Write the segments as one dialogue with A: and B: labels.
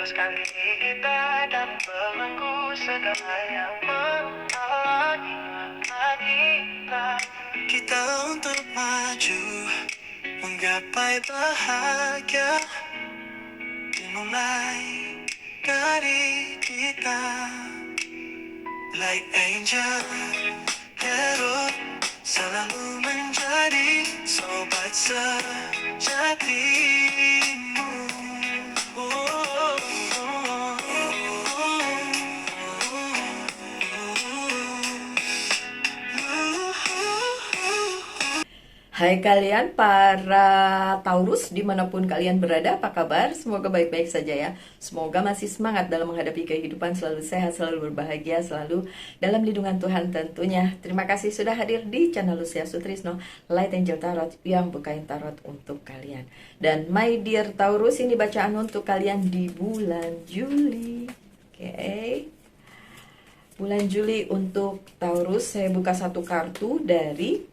A: Lepaskan kita dan belenggu segala yang menghalangi kita. Kita untuk maju, menggapai bahagia, dimulai dari kita. Like angel, hero, selalu menjadi sobat sejatimu. Oh, oh, oh,
B: Hai kalian para Taurus dimanapun kalian berada, apa kabar? Semoga baik-baik saja ya. Semoga masih semangat dalam menghadapi kehidupan, selalu sehat, selalu berbahagia, selalu dalam lindungan Tuhan tentunya. Terima kasih sudah hadir di channel Lucia Sutrisno, Light Angel Tarot yang bukain tarot untuk kalian. Dan my dear Taurus, ini bacaan untuk kalian di bulan Juli. Oke. Bulan Juli untuk Taurus, saya buka satu kartu dari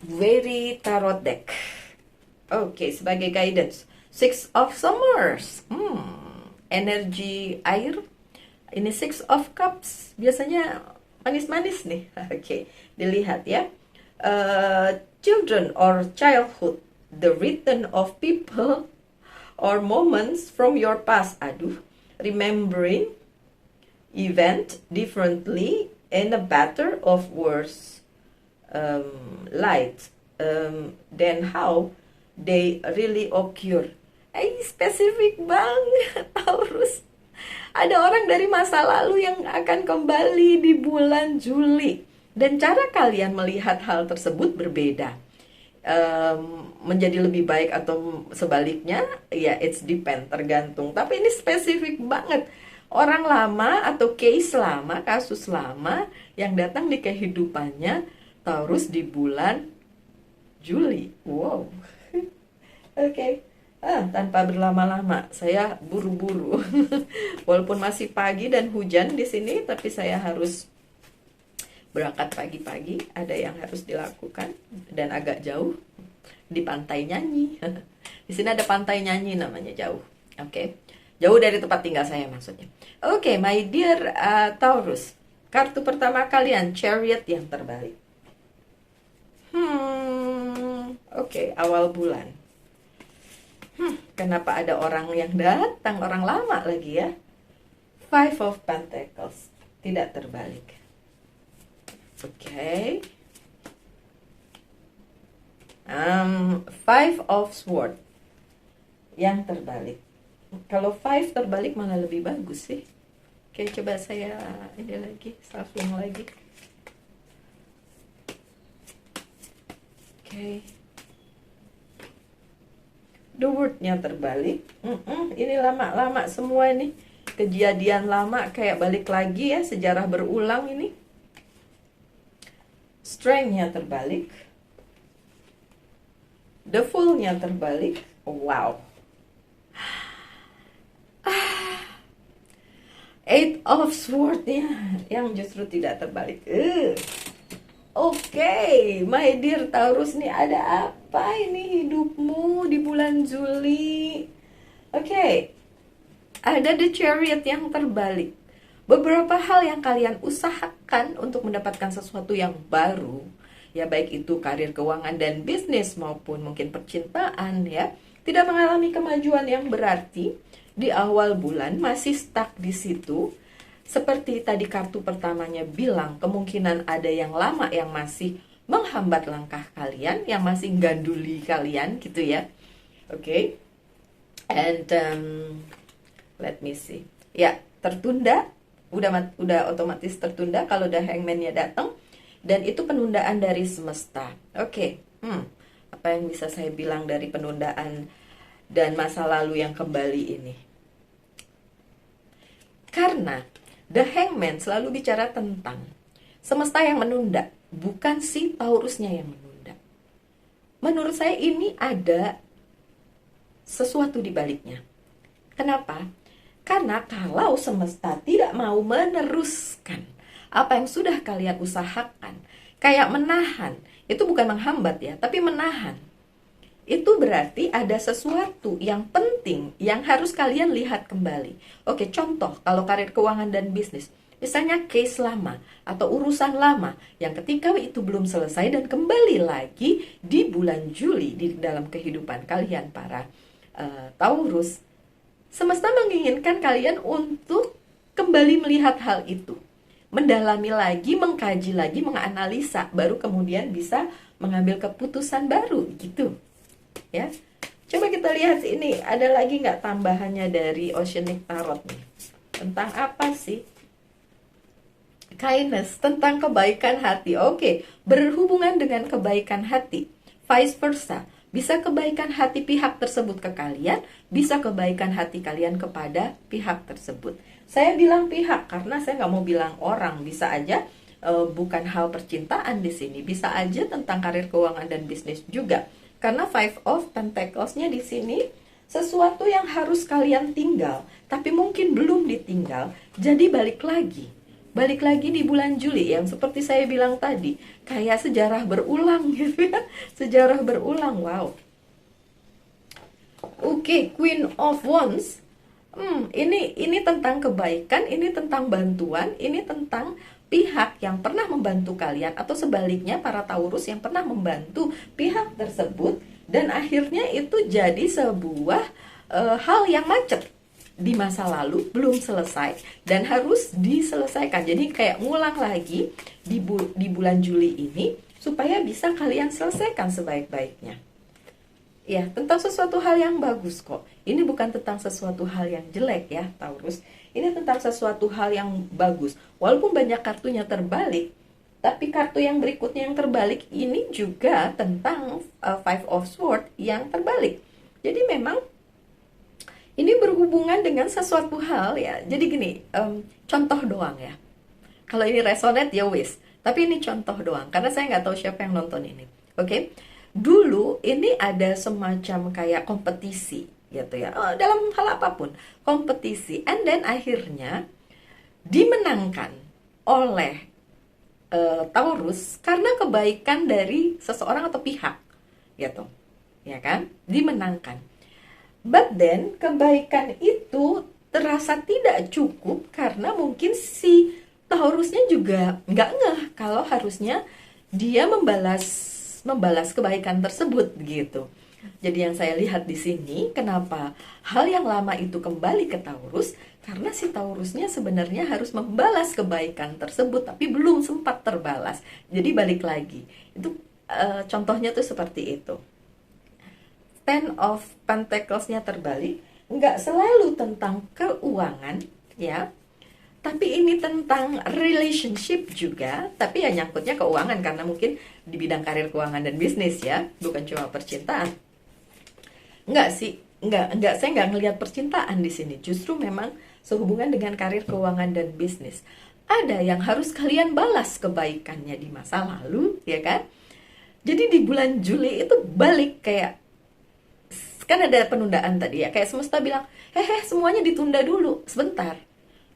B: Very Tarot Deck. Oke, sebagai guidance, Six of Summers, energi air. Ini Six of Cups, biasanya manis-manis nih. Oke, dilihat ya. Children or childhood, the return of people or moments from your past. Aduh, remembering event differently in a better of worse light than how they really occur. Spesifik banget Taurus. Ada orang dari masa lalu yang akan kembali di bulan Juli, dan cara kalian melihat hal tersebut berbeda. Menjadi lebih baik atau sebaliknya, ya it's depend, tergantung. Tapi ini spesifik banget. Orang lama atau case lama, kasus lama yang datang di kehidupannya Taurus di bulan Juli. Wow. Oke. Tanpa berlama-lama, saya buru-buru. Walaupun masih pagi dan hujan di sini, tapi saya harus berangkat pagi-pagi. Ada yang harus dilakukan dan agak jauh di Pantai Nyanyi. Di sini ada Pantai Nyanyi namanya, jauh. Oke. Jauh dari tempat tinggal saya maksudnya. Oke, my dear Taurus. Kartu pertama kalian, Chariot yang terbalik. Oke, awal bulan. Kenapa ada orang yang datang, orang lama lagi ya? Five of Pentacles, tidak terbalik. Oke. Five of Swords yang terbalik. Kalau five terbalik malah lebih bagus sih. Oke, coba saya ini lagi, shuffling lagi. Okay. The World-nya terbalik. Ini lama-lama semua ini. Kejadian lama kayak balik lagi ya, sejarah berulang ini. Strength-nya terbalik. The Fool-nya terbalik. Wow. Eight of Swords-nya yang justru tidak terbalik. Oke, my dear Taurus, nih ada apa ini hidupmu di bulan Juli? Oke, ada The Chariot yang terbalik. Beberapa hal yang kalian usahakan untuk mendapatkan sesuatu yang baru, ya baik itu karir, keuangan, dan bisnis maupun mungkin percintaan ya, tidak mengalami kemajuan yang berarti di awal bulan, masih stuck di situ. Seperti tadi kartu pertamanya bilang, kemungkinan ada yang lama yang masih menghambat langkah kalian, yang masih ganduli kalian gitu ya. Oke. And let me see. Ya, tertunda, udah otomatis tertunda kalau udah hangman-nya datang, dan itu penundaan dari semesta. Oke. Apa yang bisa saya bilang dari penundaan dan masa lalu yang kembali ini? Karena The Hangman selalu bicara tentang semesta yang menunda, bukan si Taurusnya yang menunda. Menurut saya ini ada sesuatu di baliknya. Kenapa? Karena kalau semesta tidak mau meneruskan apa yang sudah kalian usahakan, kayak menahan, itu bukan menghambat ya, tapi menahan. itu berarti ada sesuatu yang penting yang harus kalian lihat kembali. Oke, contoh kalau karir keuangan dan bisnis. Misalnya case lama atau urusan lama yang ketika itu belum selesai dan kembali lagi di bulan Juli di dalam kehidupan kalian para Taurus. Semesta menginginkan kalian untuk kembali melihat hal itu. Mendalami lagi, mengkaji lagi, menganalisa, baru kemudian bisa mengambil keputusan baru gitu. Ya, coba kita lihat ini ada lagi nggak tambahannya dari Oceanic Tarot nih, tentang apa sih? Kindness, tentang kebaikan hati. Oke, berhubungan dengan kebaikan hati, vice versa, bisa kebaikan hati pihak tersebut ke kalian, bisa kebaikan hati kalian kepada pihak tersebut. Saya bilang pihak karena saya nggak mau bilang orang, bisa aja bukan hal percintaan di sini, bisa aja tentang karir keuangan dan bisnis juga. Karena Five of Pentacles-nya di sini sesuatu yang harus kalian tinggal, tapi mungkin belum ditinggal, jadi balik lagi. Balik lagi di bulan Juli yang seperti saya bilang tadi, kayak sejarah berulang gitu ya. Sejarah berulang, wow. Oke, Queen of Wands. Ini tentang kebaikan, ini tentang bantuan, ini tentang pihak yang pernah membantu kalian atau sebaliknya para Taurus yang pernah membantu pihak tersebut dan akhirnya itu jadi sebuah hal yang macet di masa lalu, belum selesai dan harus diselesaikan. Jadi kayak ngulang lagi di bulan Juli ini supaya bisa kalian selesaikan sebaik-baiknya. Ya, tentang sesuatu hal yang bagus kok. Ini bukan tentang sesuatu hal yang jelek ya, Taurus. Ini tentang sesuatu hal yang bagus. Walaupun banyak kartunya terbalik, tapi kartu yang berikutnya yang terbalik ini juga tentang Five of Swords yang terbalik. Jadi memang ini berhubungan dengan sesuatu hal ya. Jadi gini, contoh doang ya. Kalau ini resonate ya wis. Tapi ini contoh doang, karena saya nggak tahu siapa yang nonton ini. Oke? Dulu ini ada semacam kayak kompetisi gitu ya. Dalam hal apapun, kompetisi. And then akhirnya dimenangkan oleh Taurus karena kebaikan dari seseorang atau pihak gitu. Ya kan? Dimenangkan. But then kebaikan itu terasa tidak cukup karena mungkin si Taurusnya juga nggak ngeh kalau harusnya dia membalas kebaikan tersebut gitu. Jadi yang saya lihat di sini, kenapa hal yang lama itu kembali ke Taurus, karena si Taurusnya sebenarnya harus membalas kebaikan tersebut tapi belum sempat terbalas. Jadi balik lagi. Itu contohnya tuh seperti itu. Ten of Pentacles-nya terbalik, nggak selalu tentang keuangan ya, tapi ini tentang relationship juga, tapi ya nyangkutnya keuangan karena mungkin di bidang karir keuangan dan bisnis ya, bukan cuma percintaan. Enggak, saya nggak ngelihat percintaan di sini, justru memang sehubungan dengan karir keuangan dan bisnis. Ada yang harus kalian balas kebaikannya di masa lalu, ya kan? Jadi di bulan Juli itu balik kayak, kan ada penundaan tadi ya, kayak semesta bilang, semuanya ditunda dulu, sebentar.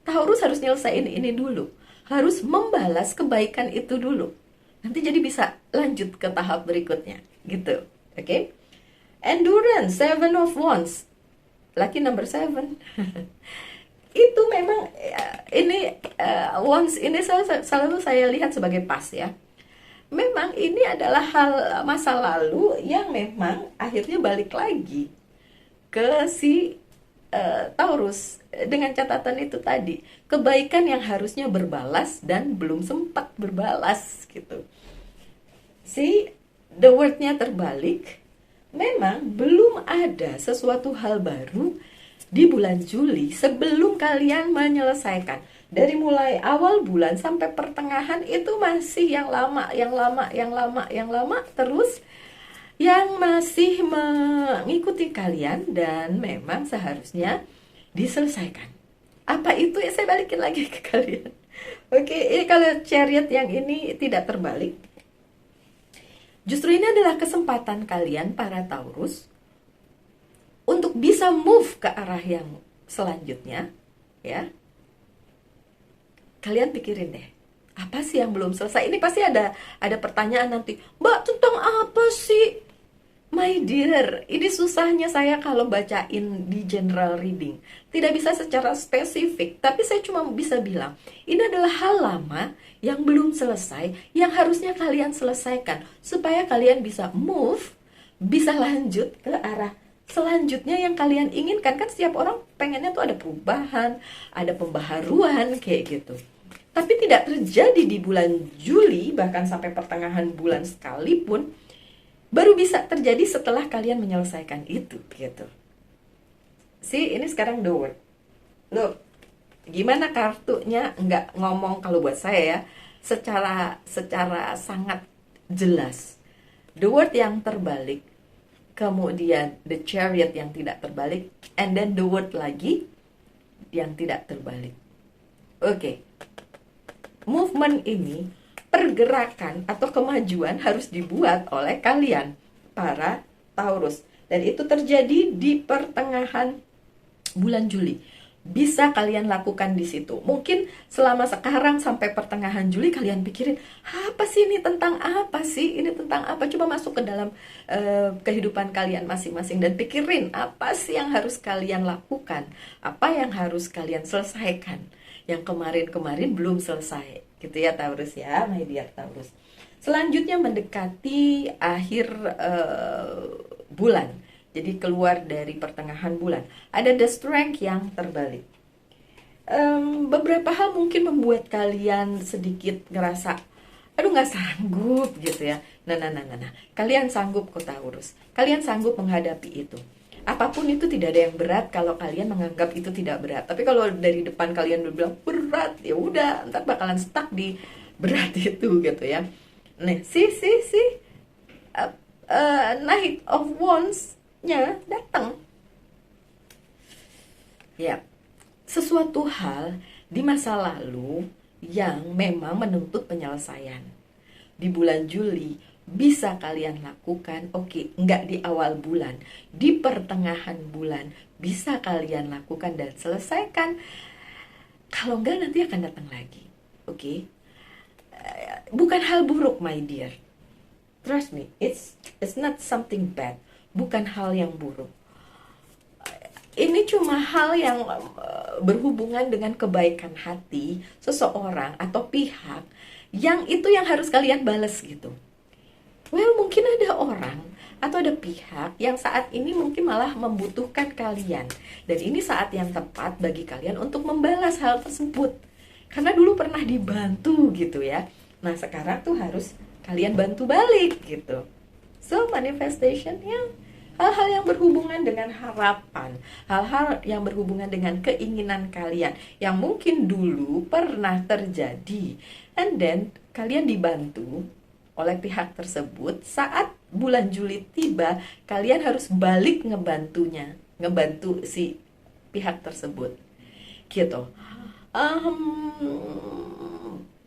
B: Taurus harus nyelesain ini dulu, harus membalas kebaikan itu dulu. Nanti jadi bisa lanjut ke tahap berikutnya, gitu. Oke? Endurance, Seven of Wands, lucky number 7. Itu memang ini Wands ini selalu saya lihat sebagai pas ya. Memang ini adalah hal masa lalu yang memang akhirnya balik lagi ke si Taurus dengan catatan itu tadi, kebaikan yang harusnya berbalas dan belum sempat berbalas gitu. Si the word-nya terbalik, memang belum ada sesuatu hal baru di bulan Juli sebelum kalian menyelesaikan. Dari mulai awal bulan sampai pertengahan itu masih yang lama, terus yang masih mengikuti kalian dan memang seharusnya diselesaikan. Apa itu ya, saya balikin lagi ke kalian. Oke, ini kalau Chariot yang ini tidak terbalik. Justru ini adalah kesempatan kalian para Taurus untuk bisa move ke arah yang selanjutnya, ya. Kalian pikirin deh, apa sih yang belum selesai? Ini pasti ada pertanyaan nanti, Mbak, tentang apa sih? My dear, ini susahnya saya kalau bacain di general reading. Tidak bisa secara spesifik, tapi saya cuma bisa bilang, ini adalah hal lama yang belum selesai, yang harusnya kalian selesaikan, supaya kalian bisa move, bisa lanjut ke arah selanjutnya yang kalian inginkan. Kan setiap orang pengennya tuh ada perubahan, ada pembaharuan, kayak gitu. Tapi tidak terjadi di bulan Juli, bahkan sampai pertengahan bulan sekalipun, baru bisa terjadi setelah kalian menyelesaikan itu, gitu. Ini sekarang the word. Look, gimana kartunya nggak ngomong kalau buat saya ya, secara sangat jelas. The word yang terbalik, kemudian the chariot yang tidak terbalik, and then the word lagi yang tidak terbalik. Oke. Movement ini, pergerakan atau kemajuan harus dibuat oleh kalian, para Taurus. Dan itu terjadi di pertengahan bulan Juli. Bisa kalian lakukan di situ. Mungkin selama sekarang sampai pertengahan Juli kalian pikirin, apa sih ini, tentang apa sih? Ini tentang apa? Coba masuk ke dalam kehidupan kalian masing-masing dan pikirin apa sih yang harus kalian lakukan, apa yang harus kalian selesaikan, yang kemarin-kemarin belum selesai, gitu ya Taurus ya, my dear Taurus. Selanjutnya mendekati akhir bulan, jadi keluar dari pertengahan bulan, ada the strength yang terbalik. Beberapa hal mungkin membuat kalian sedikit ngerasa, aduh nggak sanggup gitu ya. Nah, kalian sanggup kok Taurus, kalian sanggup menghadapi itu. Apapun itu tidak ada yang berat kalau kalian menganggap itu tidak berat. Tapi kalau dari depan kalian udah bilang berat, ya udah, ntar bakalan stuck di berat itu gitu ya. Nih, Knight of Wands-nya datang. Ya, sesuatu hal di masa lalu yang memang menuntut penyelesaian. Di bulan Juli bisa kalian lakukan, oke, nggak di awal bulan, di pertengahan bulan bisa kalian lakukan dan selesaikan. Kalau nggak nanti akan datang lagi, oke? Bukan hal buruk, my dear. Trust me, it's not something bad. Bukan hal yang buruk. Ini cuma hal yang berhubungan dengan kebaikan hati seseorang atau pihak, yang itu yang harus kalian balas gitu. Well, mungkin ada orang atau ada pihak yang saat ini mungkin malah membutuhkan kalian. Dan ini saat yang tepat bagi kalian untuk membalas hal tersebut. Karena dulu pernah dibantu gitu ya. Nah, sekarang tuh harus kalian bantu balik gitu. So, manifestation ya, hal-hal yang berhubungan dengan harapan, hal-hal yang berhubungan dengan keinginan kalian yang mungkin dulu pernah terjadi. And then, kalian dibantu oleh pihak tersebut. Saat bulan Juli tiba, kalian harus balik ngebantu si pihak tersebut gitu.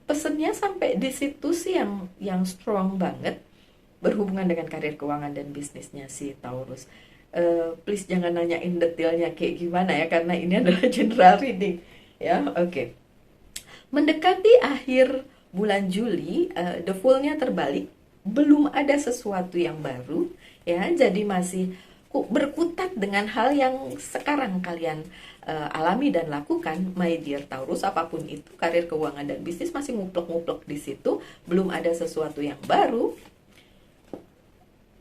B: Pesennya sampai di situ sih yang strong banget, berhubungan dengan karir, keuangan, dan bisnisnya si Taurus. Please jangan nanyain detailnya kayak gimana ya, karena ini adalah general reading ya. Oke. Mendekati akhir bulan Juli, the full-nya terbalik, belum ada sesuatu yang baru ya, jadi masih berkutat dengan hal yang sekarang kalian alami dan lakukan, my dear Taurus. Apapun itu, karir, keuangan, dan bisnis masih nguplek-nguplek di situ, belum ada sesuatu yang baru.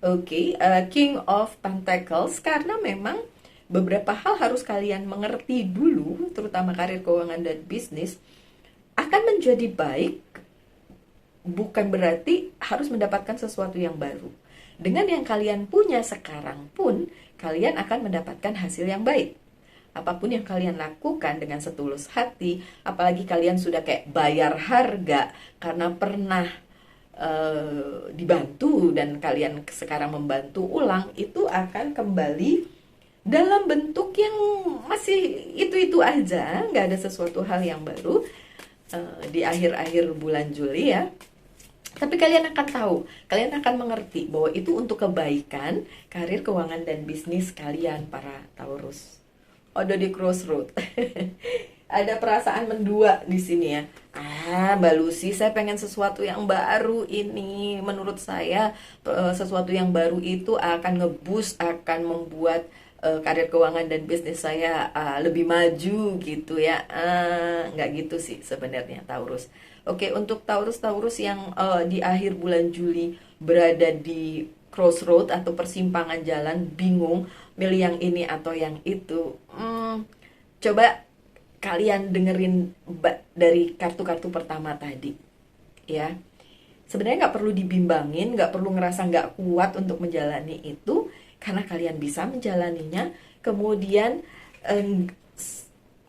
B: Oke, King of Pentacles, karena memang beberapa hal harus kalian mengerti dulu, terutama karir, keuangan, dan bisnis, akan menjadi baik. Bukan berarti harus mendapatkan sesuatu yang baru. Dengan yang kalian punya sekarang pun, kalian akan mendapatkan hasil yang baik. Apapun yang kalian lakukan dengan setulus hati, apalagi kalian sudah kayak bayar harga karena pernah dibantu dan kalian sekarang membantu ulang, itu akan kembali dalam bentuk yang masih itu-itu aja, nggak ada sesuatu hal yang baru di akhir-akhir bulan Juli ya. Tapi kalian akan tahu, kalian akan mengerti bahwa itu untuk kebaikan karir, keuangan, dan bisnis kalian, para Taurus. Ada di crossroad. Ada perasaan mendua di sini ya. Mbak Lucy, saya pengen sesuatu yang baru ini. Menurut saya, sesuatu yang baru itu akan ngeboost, akan membuat karir keuangan dan bisnis saya lebih maju gitu ya. Nggak gitu sih sebenarnya Taurus. Oke, untuk Taurus-Taurus yang di akhir bulan Juli berada di crossroad atau persimpangan jalan, bingung milih yang ini atau yang itu. Coba kalian dengerin dari kartu-kartu pertama tadi ya. Sebenarnya nggak perlu dibimbangin, nggak perlu ngerasa nggak kuat untuk menjalani itu, karena kalian bisa menjalaninya. Kemudian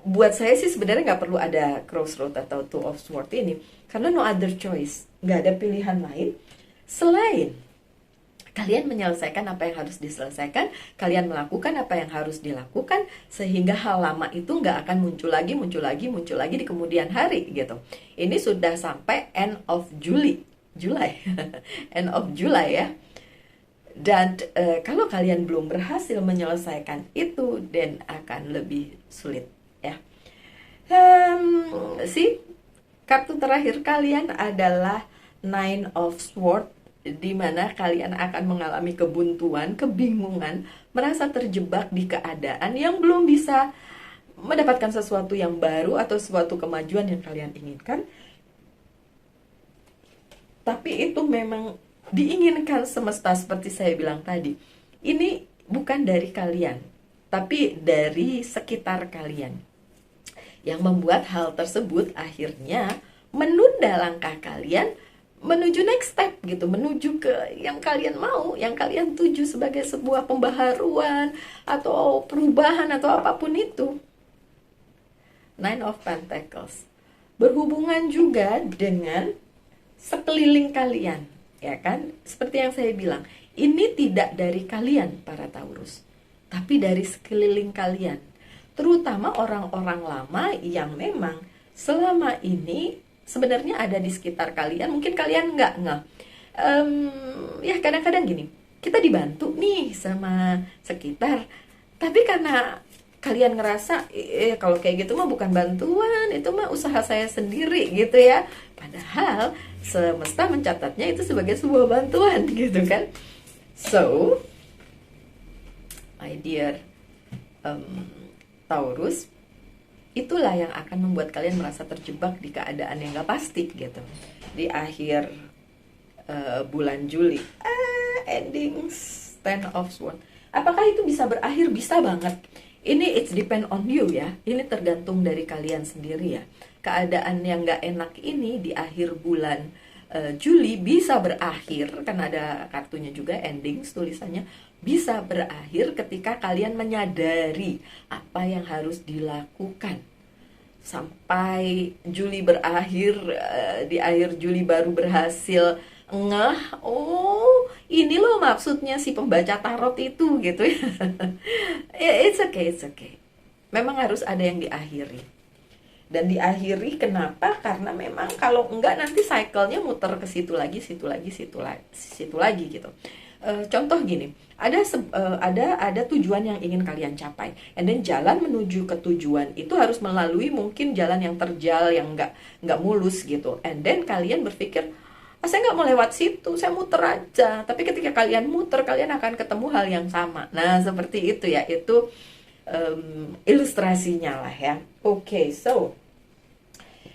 B: buat saya sih sebenarnya nggak perlu ada crossroad atau two of sword ini, karena no other choice, nggak ada pilihan lain selain kalian menyelesaikan apa yang harus diselesaikan, kalian melakukan apa yang harus dilakukan, sehingga hal lama itu nggak akan muncul lagi di kemudian hari gitu. Ini sudah sampai end of July, end of July ya. Dan kalau kalian belum berhasil menyelesaikan itu, dan akan lebih sulit ya. Kartu terakhir kalian adalah Nine of Swords, di mana kalian akan mengalami kebuntuan, kebingungan, merasa terjebak di keadaan yang belum bisa mendapatkan sesuatu yang baru atau suatu kemajuan yang kalian inginkan. Tapi itu memang diinginkan semesta, seperti saya bilang tadi. Ini bukan dari kalian, tapi dari sekitar kalian, yang membuat hal tersebut akhirnya menunda langkah kalian menuju next step gitu, menuju ke yang kalian mau, yang kalian tuju sebagai sebuah pembaharuan atau perubahan atau apapun itu. Nine of Pentacles berhubungan juga dengan sekeliling kalian, ya kan? Seperti yang saya bilang, ini tidak dari kalian para Taurus, tapi dari sekeliling kalian, terutama orang-orang lama yang memang selama ini sebenarnya ada di sekitar kalian. Mungkin kalian nggak ya kadang-kadang gini, kita dibantu nih sama sekitar, tapi karena kalian ngerasa kalau kayak gitu mah bukan bantuan, itu mah usaha saya sendiri gitu ya, padahal semesta mencatatnya itu sebagai sebuah bantuan gitu kan. So my dear Taurus, itulah yang akan membuat kalian merasa terjebak di keadaan yang gak pasti gitu di akhir bulan Juli. Ending Ten of Swords. Apakah itu bisa berakhir? Bisa banget. Ini it's depend on you ya. Ini tergantung dari kalian sendiri ya. Keadaan yang gak enak ini di akhir bulan Juli bisa berakhir, karena ada kartunya juga endings tulisannya, bisa berakhir ketika kalian menyadari apa yang harus dilakukan. Sampai Juli berakhir, di akhir Juli baru berhasil ngeh, oh ini loh maksudnya si pembaca tarot itu gitu ya. It's okay. Memang harus ada yang diakhiri. Dan diakhiri kenapa? Karena memang kalau enggak nanti cycle-nya muter ke situ lagi gitu. Contoh gini, ada tujuan yang ingin kalian capai, and then jalan menuju ke tujuan itu harus melalui mungkin jalan yang terjal, yang nggak mulus gitu, and then kalian berpikir, saya nggak mau lewat situ, saya muter aja. Tapi ketika kalian muter, kalian akan ketemu hal yang sama. Nah seperti itu ya, itu ilustrasinya lah ya. Oke, so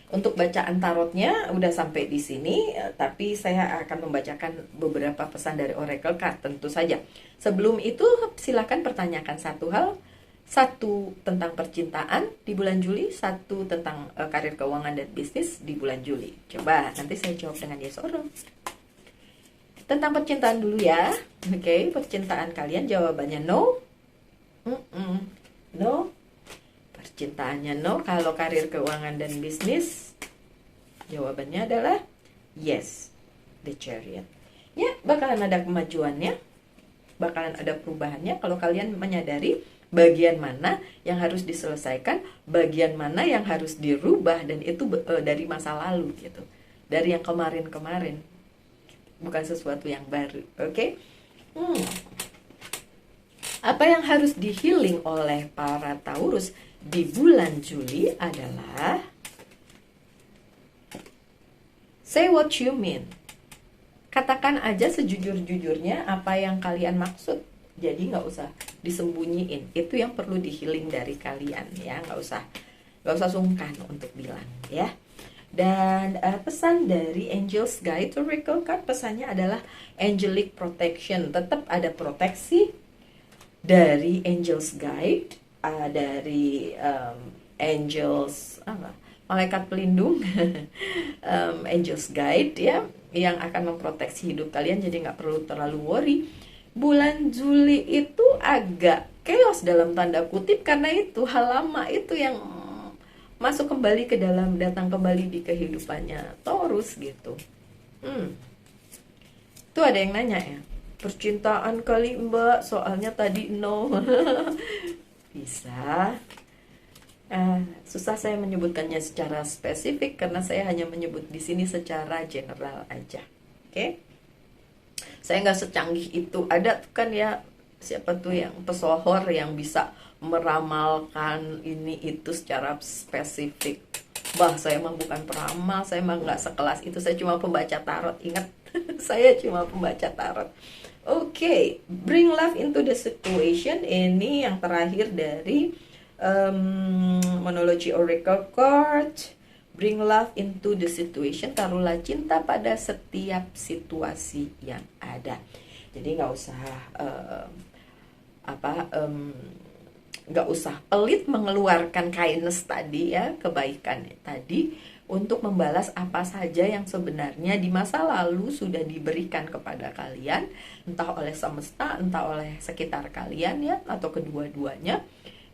B: untuk bacaan tarotnya udah sampai di sini, tapi saya akan membacakan beberapa pesan dari Oracle Card tentu saja. Sebelum itu silakan pertanyakan satu hal, satu tentang percintaan di bulan Juli, satu tentang karir keuangan dan bisnis di bulan Juli. Coba nanti saya jawab dengan yes or no. Tentang percintaan dulu ya. Oke, percintaan kalian jawabannya no. No. Percintaannya no. Kalau karir keuangan dan bisnis, jawabannya adalah yes, the Chariot. Ya, bakalan ada kemajuannya, bakalan ada perubahannya kalau kalian menyadari bagian mana yang harus diselesaikan, bagian mana yang harus dirubah, dan itu dari masa lalu gitu, dari yang kemarin-kemarin, bukan sesuatu yang baru. Oke? Apa yang harus di-healing oleh para Taurus di bulan Juli adalah Say what you mean. Katakan aja sejujur-jujurnya apa yang kalian maksud. Jadi nggak usah disembunyiin. Itu yang perlu di-healing dari kalian ya. Nggak usah sungkan untuk bilang ya. Dan pesan dari Angels Guide Oracle Card, pesannya adalah angelic protection. Tetap ada proteksi dari Angels Guide, dari angels malaikat pelindung, angels guide ya, yang akan memproteksi hidup kalian. Jadi nggak perlu terlalu worry. Bulan Juli itu agak chaos dalam tanda kutip, karena itu hal lama itu yang masuk kembali ke dalam, datang kembali di kehidupannya Taurus gitu. Tuh ada yang nanya ya, percintaan kali Mbak, soalnya tadi no. Bisa. Susah saya menyebutkannya secara spesifik karena saya hanya menyebut di sini secara general aja. Oke? Saya nggak secanggih itu. Ada tuh kan ya, siapa tuh yang pesohor yang bisa meramalkan ini itu secara spesifik. Bah, saya mah bukan peramal, saya mah nggak sekelas itu. Saya cuma pembaca tarot. Ingat, saya cuma pembaca tarot. Oke, bring love into the situation. Ini yang terakhir dari Monology Oracle Card. Bring love into the situation. Taruhlah cinta pada setiap situasi yang ada. Jadi nggak usah nggak usah pelit mengeluarkan kindness tadi ya, kebaikan tadi, untuk membalas apa saja yang sebenarnya di masa lalu sudah diberikan kepada kalian, entah oleh semesta, entah oleh sekitar kalian ya, atau kedua-duanya.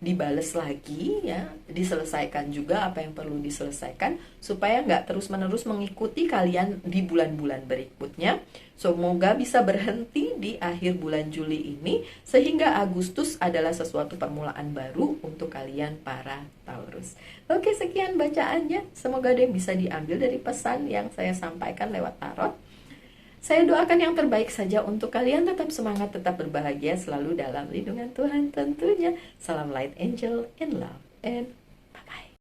B: Dibales lagi ya, diselesaikan juga apa yang perlu diselesaikan, supaya nggak terus-menerus mengikuti kalian di bulan-bulan berikutnya. Semoga bisa berhenti di akhir bulan Juli ini, sehingga Agustus adalah sesuatu permulaan baru untuk kalian para Taurus. Oke, sekian bacaannya. Semoga ada yang bisa diambil dari pesan yang saya sampaikan lewat tarot. Saya doakan yang terbaik saja untuk kalian. Tetap semangat, tetap berbahagia, selalu dalam lindungan Tuhan tentunya. Salam light angel and love and